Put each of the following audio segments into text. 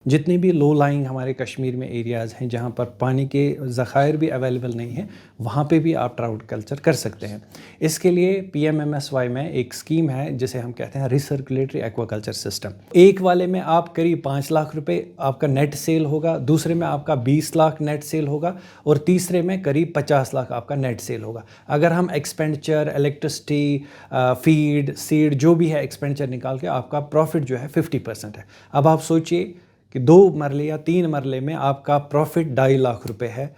जितने भी low lying हमारे कश्मीर में एरियाज़ हैं जहाँ पर पानी के ज़खायर भी अवेलेबल नहीं है, वहाँ पे भी आप ट्राउट कल्चर कर सकते हैं। इसके लिए PMMSY में एक स्कीम है जिसे हम कहते हैं रिसर्कुलेटरी एक्वाकल्चर सिस्टम। एक वाले में आप करीब 5 लाख रुपए आपका नेट सेल होगा, दूसरे में आपका 20 लाख नेट सेल होगा और तीसरे में करीब 50 लाख आपका नेट सेल होगा। अगर हम एक्सपेंडिचर, इलेक्ट्रिसिटी, फीड, सीड जो भी है एक्सपेंडिचर निकाल के आपका प्रॉफिट जो है 50% है। अब आप सोचिए कि 2 मरले या 3 मरले में आपका प्रॉफिट 2.5 लाख रुपए है।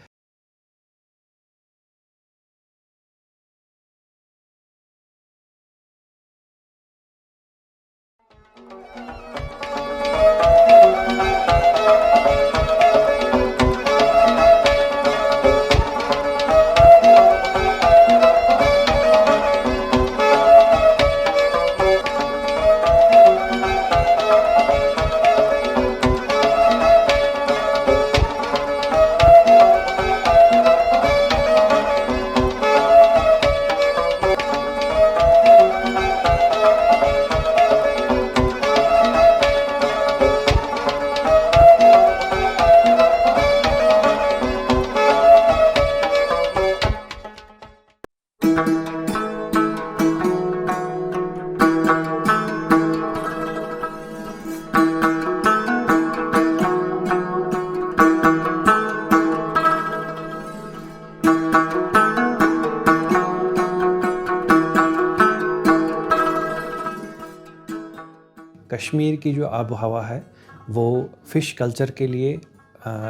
कश्मीर की जो आब हवा है वो फ़िश कल्चर के लिए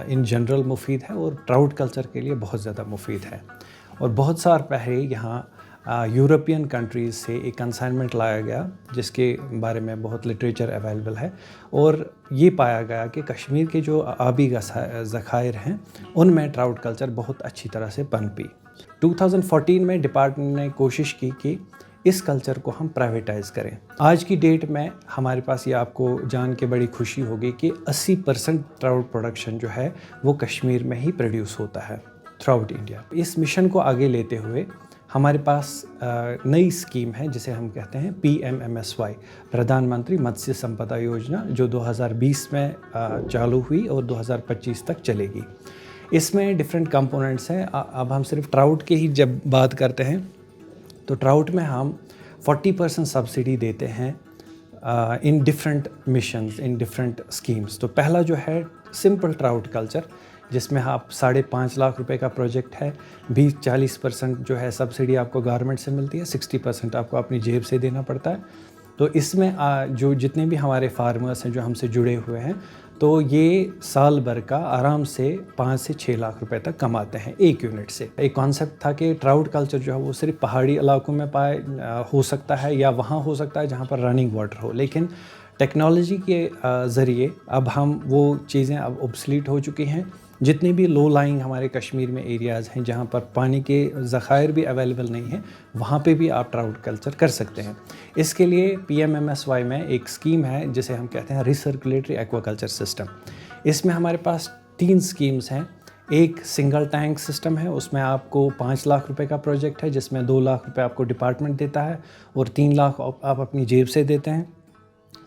इन जनरल मुफीद है और ट्राउट कल्चर के लिए बहुत ज़्यादा मुफीद है। और बहुत साल पहले यहाँ यूरोपियन कंट्रीज़ से एक कंसाइनमेंट लाया गया जिसके बारे में बहुत लिटरेचर अवेलेबल है और ये पाया गया कि कश्मीर के जो आबी ज़खायर हैं उनमें ट्राउट कल्चर बहुत अच्छी तरह से पनपी। 2014 में डिपार्टमेंट ने कोशिश की कि इस कल्चर को हम प्राइवेटाइज़ करें। आज की डेट में हमारे पास ये आपको जान के बड़ी खुशी होगी कि 80% ट्राउट प्रोडक्शन जो है वो कश्मीर में ही प्रोड्यूस होता है थ्रूआउट इंडिया। इस मिशन को आगे लेते हुए हमारे पास नई स्कीम है जिसे हम कहते हैं PMMSY, प्रधानमंत्री मत्स्य संपदा योजना, जो 2020 में चालू हुई और 2025 तक चलेगी। इसमें डिफरेंट कंपोनेंट्स हैं। अब हम सिर्फ ट्राउट की ही जब बात करते हैं तो ट्राउट में हम 40% सब्सिडी देते हैं in different missions, in different schemes. तो पहला जो है सिंपल ट्राउट कल्चर, जिसमें आप 5.5 लाख रुपए का प्रोजेक्ट है। 40% जो है सब्सिडी आपको गवर्नमेंट से मिलती है, 60% आपको अपनी जेब से देना पड़ता है। तो इसमें जो जितने भी हमारे फार्मर्स हैं जो हमसे जुड़े हुए हैं, तो ये साल भर का आराम से 5 से 6 लाख रुपए तक कमाते हैं एक यूनिट से। एक कॉन्सेप्ट था कि ट्राउट कल्चर जो है वो सिर्फ पहाड़ी इलाकों में हो सकता है या वहाँ हो सकता है जहाँ पर रनिंग वाटर हो, लेकिन टेक्नोलॉजी के ज़रिए अब हम वो चीज़ें अब ऑब्सलीट हो चुकी हैं। जितने भी लो लाइंग हमारे कश्मीर में एरियाज़ हैं जहाँ पर पानी के ज़खायर भी अवेलेबल नहीं हैं, वहाँ पे भी आप ट्राउट कल्चर कर सकते हैं। इसके लिए PMMSY में एक स्कीम है जिसे हम कहते हैं रिसर्कुलेटरी एक्वाकल्चर सिस्टम। इसमें हमारे पास 3 स्कीम्स हैं। एक सिंगल टैंक सिस्टम है, उसमें आपको 5 लाख रुपए का प्रोजेक्ट है जिसमें 2 लाख रुपए आपको डिपार्टमेंट देता है और 3 लाख आप अपनी जेब से देते हैं।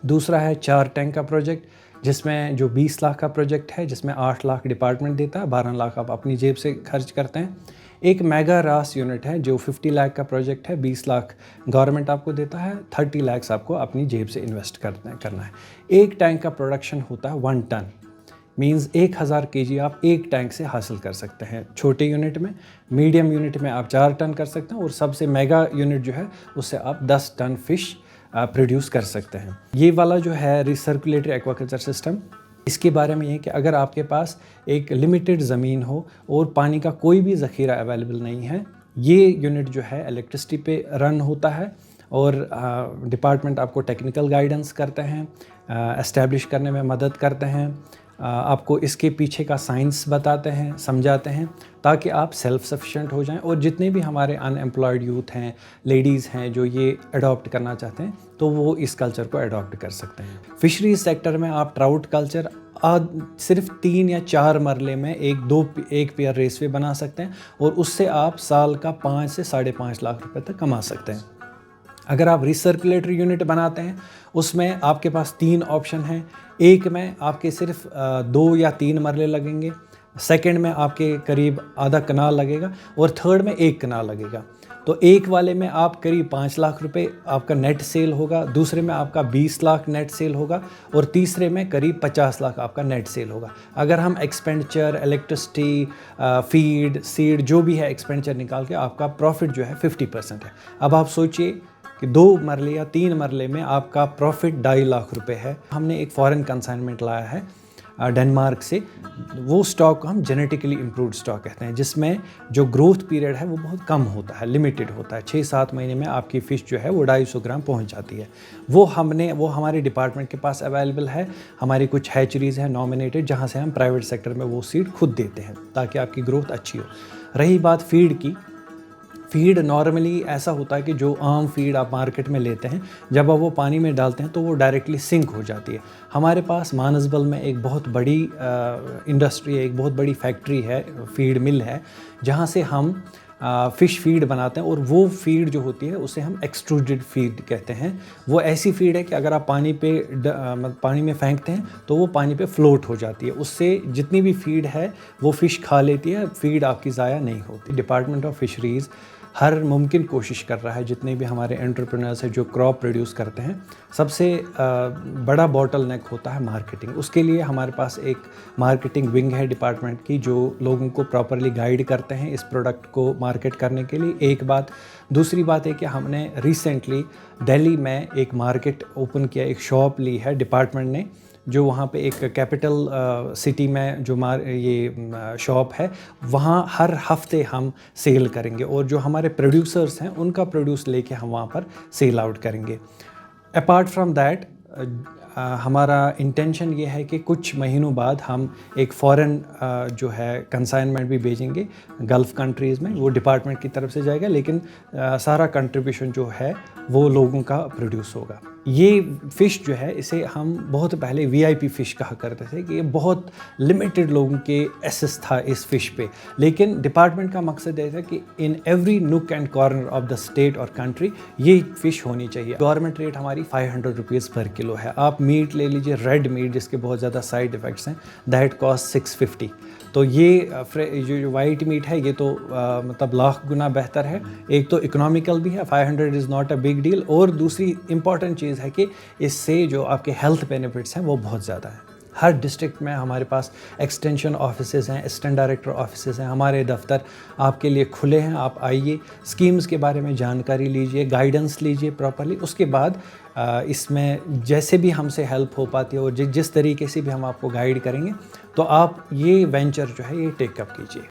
दूसरा है 4 टैंक का प्रोजेक्ट जिसमें जो 20 लाख का प्रोजेक्ट है, जिसमें 8 लाख डिपार्टमेंट देता है, 12 लाख आप अपनी जेब से खर्च करते हैं। एक मेगा रास यूनिट है जो 50 लाख का प्रोजेक्ट है, 20 लाख गवर्नमेंट आपको देता है, 30 लाख आपको अपनी जेब से इन्वेस्ट करना है। एक टैंक का प्रोडक्शन होता है 1 टन, मींस 1000 kg आप एक टैंक से हासिल कर सकते हैं। छोटे यूनिट में, मीडियम यूनिट में आप 4 टन कर सकते हैं और सबसे मेगा यूनिट जो है उससे आप 10 टन फिश प्रोड्यूस कर सकते हैं। ये वाला जो है रिसर्कुलेटरी एक्वाकल्चर सिस्टम, इसके बारे में ये कि अगर आपके पास एक लिमिटेड ज़मीन हो और पानी का कोई भी ज़ख़ीरा अवेलेबल नहीं है, ये यूनिट जो है इलेक्ट्रिसिटी पे रन होता है और डिपार्टमेंट आपको टेक्निकल गाइडेंस करते हैं, एस्टैब्लिश करने में मदद करते हैं, आपको इसके पीछे का साइंस बताते हैं, समझाते हैं, ताकि आप सेल्फ सफिशिएंट हो जाएं। और जितने भी हमारे अनएम्प्लॉयड यूथ हैं, लेडीज़ हैं जो ये अडॉप्ट करना चाहते हैं, तो वो इस कल्चर को अडॉप्ट कर सकते हैं। फिशरीज सेक्टर में आप ट्राउट कल्चर सिर्फ 3 या 4 मरले में एक पेयर रेसवे बना सकते हैं और उससे आप साल का 5 से 5.5 लाख रुपए तक कमा सकते हैं। अगर आप रिसर्कुलेटर यूनिट बनाते हैं, उसमें आपके पास 3 ऑप्शन हैं। एक में आपके सिर्फ 2 या 3 मरले लगेंगे, सेकंड में आपके करीब आधा कनाल लगेगा और थर्ड में 1 कनाल लगेगा। तो एक वाले में आप करीब 5 लाख रुपए आपका नेट सेल होगा, दूसरे में आपका 20 लाख नेट सेल होगा और तीसरे में करीब 50 लाख आपका नेट सेल होगा। अगर हम एक्सपेंडिचर, इलेक्ट्रिसिटी, फीड, सीड जो भी है एक्सपेंडिचर निकाल के आपका प्रॉफिट जो है 50% है। अब आप सोचिए कि 2 मरले या 3 मरले में आपका प्रॉफिट 2.5 लाख रुपए है। हमने एक फॉरेन कंसाइनमेंट लाया है डेनमार्क से। वो स्टॉक को हम जेनेटिकली इम्प्रूव्ड स्टॉक कहते हैं, जिसमें जो ग्रोथ पीरियड है वो बहुत कम होता है, लिमिटेड होता है। 6-7 महीने में आपकी फ़िश जो है वो 250 ग्राम पहुंच जाती है। वो हमारे डिपार्टमेंट के पास अवेलेबल है। हमारी कुछ हैचरीज़ हैं नॉमिनेटेड, जहाँ से हम प्राइवेट सेक्टर में वो सीड खुद देते हैं ताकि आपकी ग्रोथ अच्छी हो। रही बात फीड की, फीड नॉर्मली ऐसा होता है कि जो आम फीड आप मार्केट में लेते हैं, जब आप वो पानी में डालते हैं तो वो डायरेक्टली सिंक हो जाती है। हमारे पास मानसबल में एक बहुत बड़ी इंडस्ट्री है, एक बहुत बड़ी फैक्ट्री है, फीड मिल है, जहाँ से हम फ़िश फीड बनाते हैं और वो फीड जो होती है उसे हम एक्सट्रूडेड फीड कहते हैं। वो ऐसी फीड है कि अगर आप पानी में फेंकते हैं तो वो पानी पे फ्लोट हो जाती है। उससे जितनी भी फीड है वो फ़िश खा लेती है, फीड आपकी ज़ाया नहीं होती। डिपार्टमेंट ऑफ फिशरीज़ हर मुमकिन कोशिश कर रहा है, जितने भी हमारे एंटरप्रेन्योर्स हैं जो क्रॉप प्रोड्यूस करते हैं, सबसे बड़ा बॉटल नेक होता है मार्केटिंग। उसके लिए हमारे पास एक मार्केटिंग विंग है डिपार्टमेंट की, जो लोगों को प्रॉपरली गाइड करते हैं इस प्रोडक्ट को मार्केट करने के लिए। एक बात। दूसरी बात है कि हमने रिसेंटली दिल्ली में एक मार्केट ओपन किया, एक शॉप ली है डिपार्टमेंट ने, जो वहाँ पे एक कैपिटल सिटी में जो ये शॉप है, वहाँ हर हफ्ते हम सेल करेंगे और जो हमारे प्रोड्यूसर्स हैं उनका प्रोड्यूस लेके हम वहाँ पर सेल आउट करेंगे। अपार्ट फ्रॉम दैट हमारा इंटेंशन ये है कि कुछ महीनों बाद हम एक फ़ॉरेन जो है कंसाइनमेंट भी भेजेंगे गल्फ़ कंट्रीज़ में। वो डिपार्टमेंट की तरफ से जाएगा, लेकिन सारा कंट्रीब्यूशन जो है वो लोगों का प्रोड्यूस होगा। ये फ़िश जो है, इसे हम बहुत पहले वीआईपी फ़िश कहा करते थे कि ये बहुत लिमिटेड लोगों के एक्सेस था इस फ़िश पे, लेकिन डिपार्टमेंट का मकसद ये था कि इन एवरी नुक and corner of the state और कंट्री ये फ़िश होनी चाहिए। गवर्नमेंट रेट हमारी 500 रुपीज़ पर किलो है। आप मीट ले लीजिए, रेड मीट जिसके बहुत ज़्यादा साइड इफ़ेक्ट्स हैं, दैट कॉस्ट 650। तो ये जो वाइट मीट है ये तो मतलब लाख गुना बेहतर है। एक तो इकोनॉमिकल भी है, 500 is not a big deal, और दूसरी इंपॉर्टेंट चीज़ है कि इससे जो आपके हेल्थ बेनिफिट्स हैं वो बहुत ज़्यादा हैं। हर डिस्ट्रिक्ट में हमारे पास एक्सटेंशन ऑफिसेज़ हैं, असिस्टेंट डायरेक्टर ऑफिसेज़ हैं। हमारे दफ्तर आपके लिए खुले हैं। आप आइए, स्कीम्स के बारे में जानकारी लीजिए, गाइडेंस लीजिए प्रॉपर्ली। उसके बाद इसमें जैसे भी हमसे हेल्प हो पाती है और जिस तरीके से भी हम आपको गाइड करेंगे, तो आप ये वेंचर जो है ये टेकअप कीजिए।